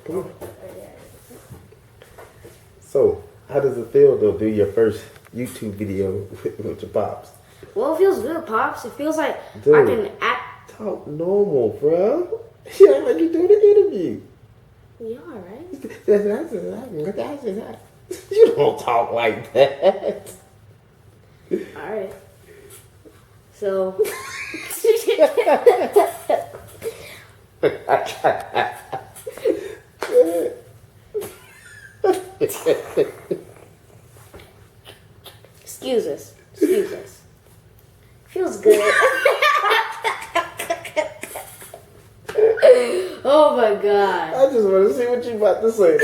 Come on. So, how does it feel to do your first YouTube video with your pops? Well, it feels good, Pops. It feels like Dude, I can act. Talk normal, bro. You act like you're doing an interview. You alright? You don't talk like that. Alright. So. Excuse us. Feels good. Oh my god. I just want to see what you about to say.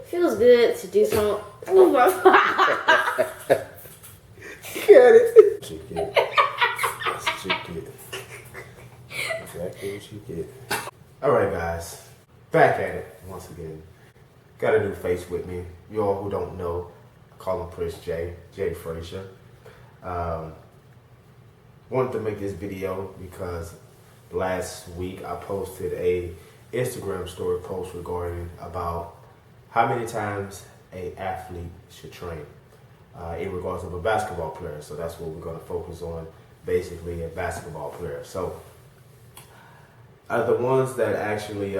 Feels good to do something. Oh my god. Got it. What you get. That's what you get. Exactly what you get. Alright guys, back at it once again. Got a new face with me. You all who don't know, I call him Prince Jay Frazier. Wanted to make this video because last week I posted a Instagram story post regarding about how many times an athlete should train in regards of a basketball player. So that's what we're going to focus on, basically a basketball player. So the ones that actually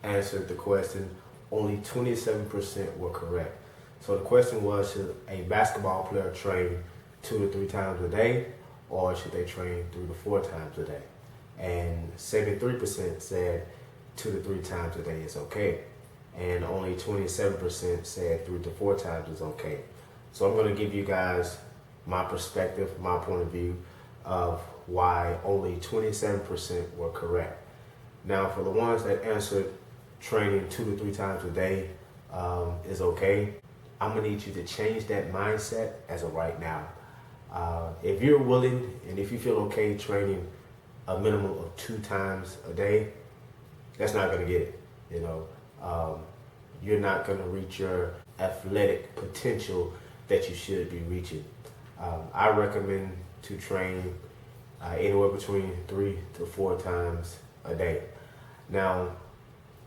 answered the question, only 27% were correct. So the question was, should a basketball player train 2 to 3 times a day, or should they train 3 to 4 times a day? And 73% said 2 to 3 times a day is okay. And only 27% said 3 to 4 times is okay. So I'm going to give you guys my perspective, my point of view of why only 27% were correct. Now, for the ones that answered training 2 to 3 times a day is okay, I'm going to need you to change that mindset as of right now. If you're willing and if you feel okay training a minimum of 2 times a day, that's not going to get it. You know, you're not going to reach your athletic potential that you should be reaching. I recommend to train anywhere between 3 to 4 times a day. Now,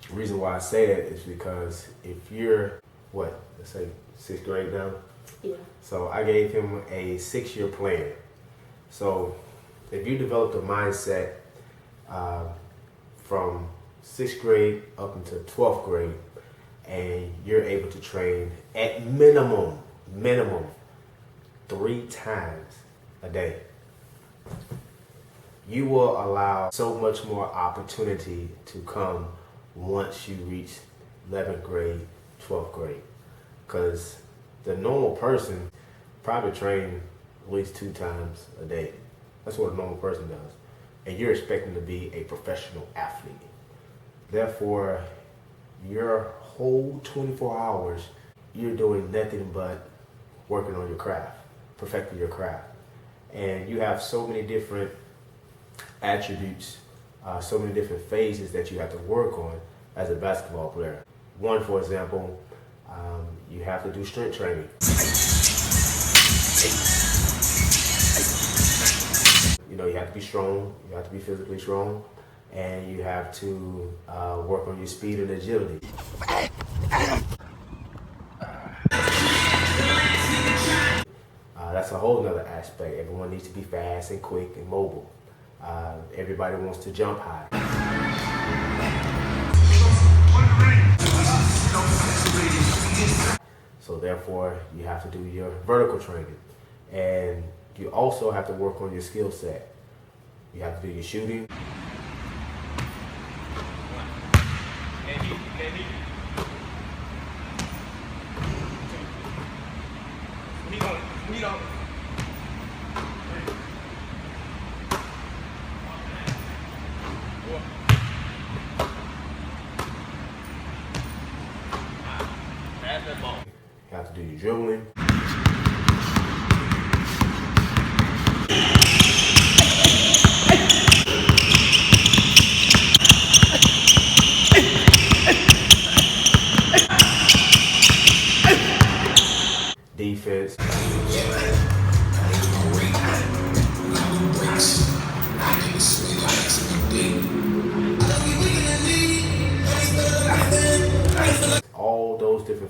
the reason why I say that is because if you're, let's say 6th grade now? Yeah. So I gave him a 6-year plan. So if you develop a mindset from 6th grade up until 12th grade, and you're able to train at minimum 3 times a day, you will allow so much more opportunity to come once you reach 11th grade, 12th grade. Because the normal person probably train at least 2 times a day. That's what a normal person does. And you're expecting to be a professional athlete. Therefore, your whole 24 hours, you're doing nothing but working on your craft, perfecting your craft. And you have so many different attributes, so many different phases that you have to work on as a basketball player. One, for example, you have to do strength training. You know, you have to be strong, you have to be physically strong, and you have to work on your speed and agility. That's a whole nother aspect. Everyone needs to be fast and quick and mobile. Everybody wants to jump high. So therefore, you have to do your vertical training. And you also have to work on your skill set. You have to do your shooting. You have to do your dribbling. Defense.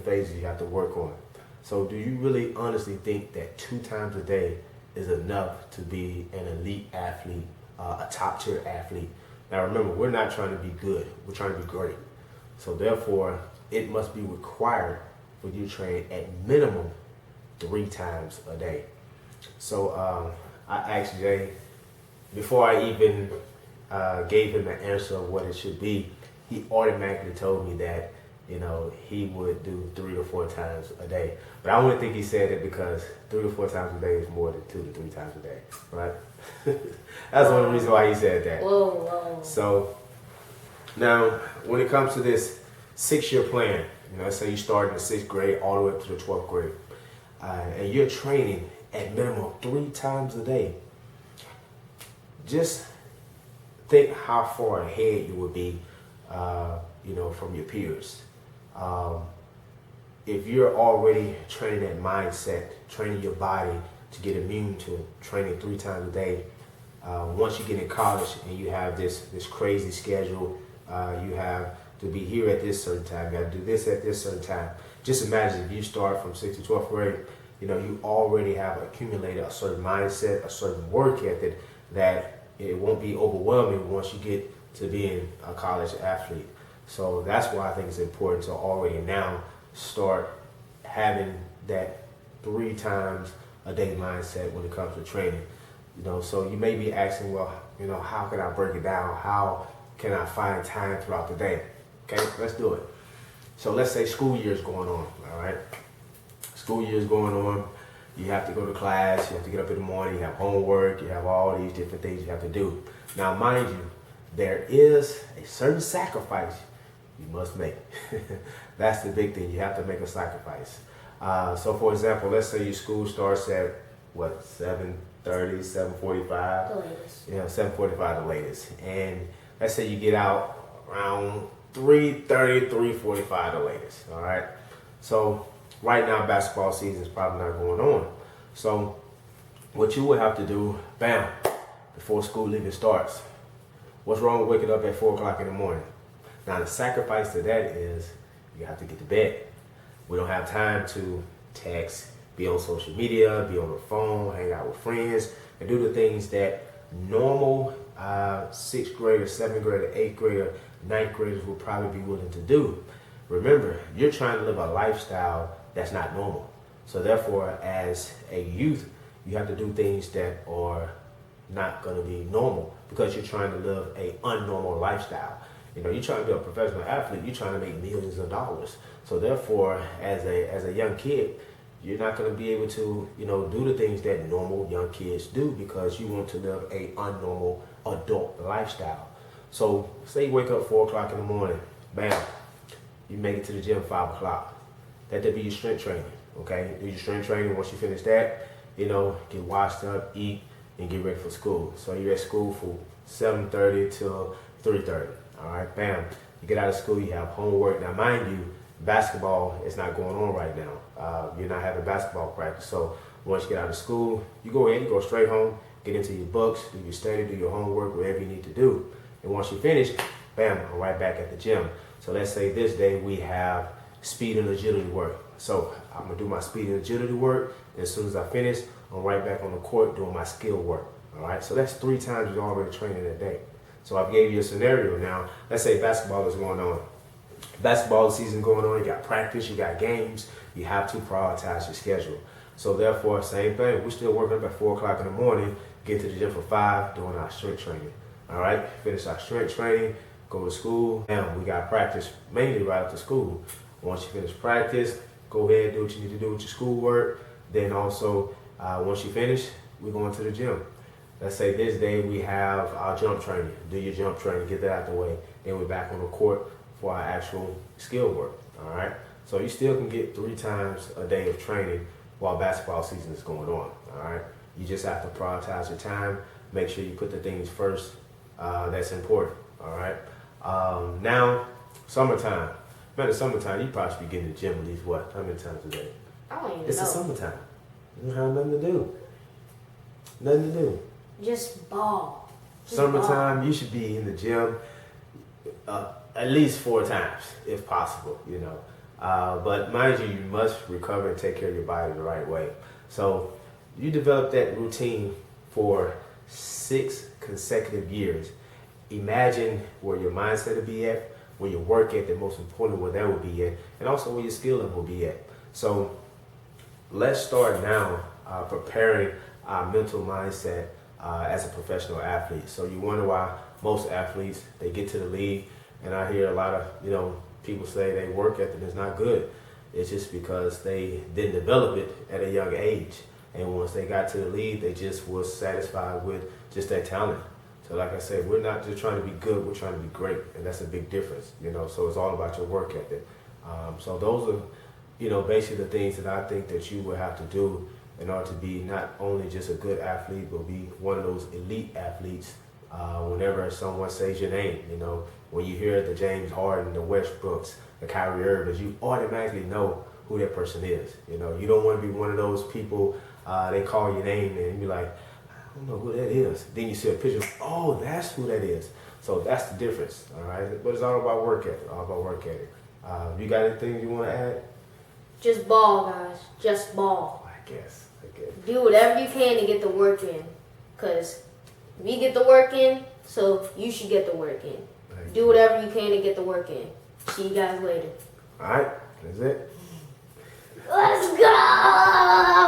phases you have to work on. So do you really honestly think that 2 times a day is enough to be an elite athlete, a top tier athlete? Now remember, we're not trying to be good, we're trying to be great. So therefore, it must be required for you to train at minimum 3 times a day. So I asked Jay, before I even gave him the answer of what it should be, he automatically told me that, you know, he would do 3 or 4 times a day. But I wouldn't think he said it because 3 or 4 times a day is more than 2 to 3 times a day, right? That's one of the reasons why he said that. Whoa. So now, when it comes to this 6-year plan, you know, let's say you start in the 6th grade all the way up to the 12th grade, and you're training at minimum 3 times a day. Just think how far ahead you would be, you know, from your peers. If you're already training that mindset, training your body to get immune to training 3 times a day, once you get in college and you have this crazy schedule, you have to be here at this certain time, you got to do this at this certain time. Just imagine if you start from 6th to 12th grade, you know, you already have accumulated a certain mindset, a certain work ethic that it won't be overwhelming once you get to being a college athlete. So that's why I think it's important to already now start having that 3 times a day mindset when it comes to training. You know, so you may be asking, well, you know, how can I break it down? How can I find time throughout the day? Okay, let's do it. So let's say school year is going on, all right? School year is going on. You have to go to class, you have to get up in the morning, you have homework, you have all these different things you have to do. Now, mind you, there is a certain sacrifice you must make. That's the big thing. You have to make a sacrifice. So for example, let's say your school starts at what, 7:30, 7:45? The latest. Yeah, 7:45 the latest. And let's say you get out around 3:30, 3:45 the latest. All right. So right now basketball season is probably not going on. So what you would have to do, bam, before school even starts. What's wrong with waking up at 4 o'clock in the morning? Now the sacrifice to that is you have to get to bed. We don't have time to text, be on social media, be on the phone, hang out with friends, and do the things that normal 6th grader, 7th grader, 8th grader, 9th graders will probably be willing to do. Remember, you're trying to live a lifestyle that's not normal. So therefore, as a youth, you have to do things that are not going to be normal because you're trying to live a unnormal lifestyle. You know, you're trying to be a professional athlete, you're trying to make millions of dollars. So therefore, as a young kid, you're not going to be able to, you know, do the things that normal young kids do because you want to live a unnormal adult lifestyle. So say you wake up 4 o'clock in the morning, bam, you make it to the gym 5 o'clock. That'd be your strength training, okay? Do your strength training. Once you finish that, you know, get washed up, eat, and get ready for school. So you're at school from 7:30 till 3:30. All right, bam. You get out of school, you have homework. Now, mind you, basketball is not going on right now. You're not having basketball practice. So once you get out of school, you go in, you go straight home, get into your books, do your study, do your homework, whatever you need to do. And once you finish, bam, I'm right back at the gym. So let's say this day we have speed and agility work. So I'm gonna do my speed and agility work. And as soon as I finish, I'm right back on the court doing my skill work. All right, so that's 3 times you're already training a day. So I've gave you a scenario now. Let's say basketball is going on. Basketball season going on, you got practice, you got games, you have to prioritize your schedule. So therefore, same thing, we're still working up at 4 o'clock in the morning, get to the gym for 5, doing our strength training. All right, finish our strength training, go to school, and we got practice mainly right after school. Once you finish practice, go ahead, do what you need to do with your schoolwork. Then also, once you finish, we're going to the gym. Let's say this day we have our jump training. Do your jump training, get that out the way. Then we're back on the court for our actual skill work, all right? So you still can get 3 times a day of training while basketball season is going on, all right? You just have to prioritize your time, make sure you put the things first that's important, all right? Now, summertime. Man, in summertime, you probably should be getting to the gym at least, what, how many times a day? I don't even know. It's the summertime. You don't have nothing to do. Nothing to do. Just ball. Just Summertime, ball. you should be in the gym at least 4 times, if possible, you know. But mind you, you must recover and take care of your body the right way. So you develop that routine for 6 consecutive years. Imagine where your mindset will be at, where your work ethic, most important, where that will be at, and also where your skill level will be at. So let's start now preparing our mental mindset as a professional athlete. So you wonder why most athletes, they get to the league, and I hear a lot of people say their work ethic is not good. It's just because they didn't develop it at a young age, and once they got to the league, they just was satisfied with just their talent. So like I said, we're not just trying to be good, we're trying to be great, and that's a big difference, so it's all about your work ethic. So those are, basically the things that I think that you will have to do in order to be not only just a good athlete, but be one of those elite athletes. Whenever someone says your name, when you hear the James Harden, the Westbrooks, the Kyrie Irvings, you automatically know who that person is. You don't want to be one of those people, they call your name and you be like, I don't know who that is. Then you see a picture, oh, that's who that is. So that's the difference, all right? But it's all about work ethic, You got anything you want to add? Just ball, guys. Just ball. I guess. Do whatever you can to get the work in. Because we get the work in, so you should get the work in. Do whatever you can to get the work in. See you guys later. All right, that's it. Let's go!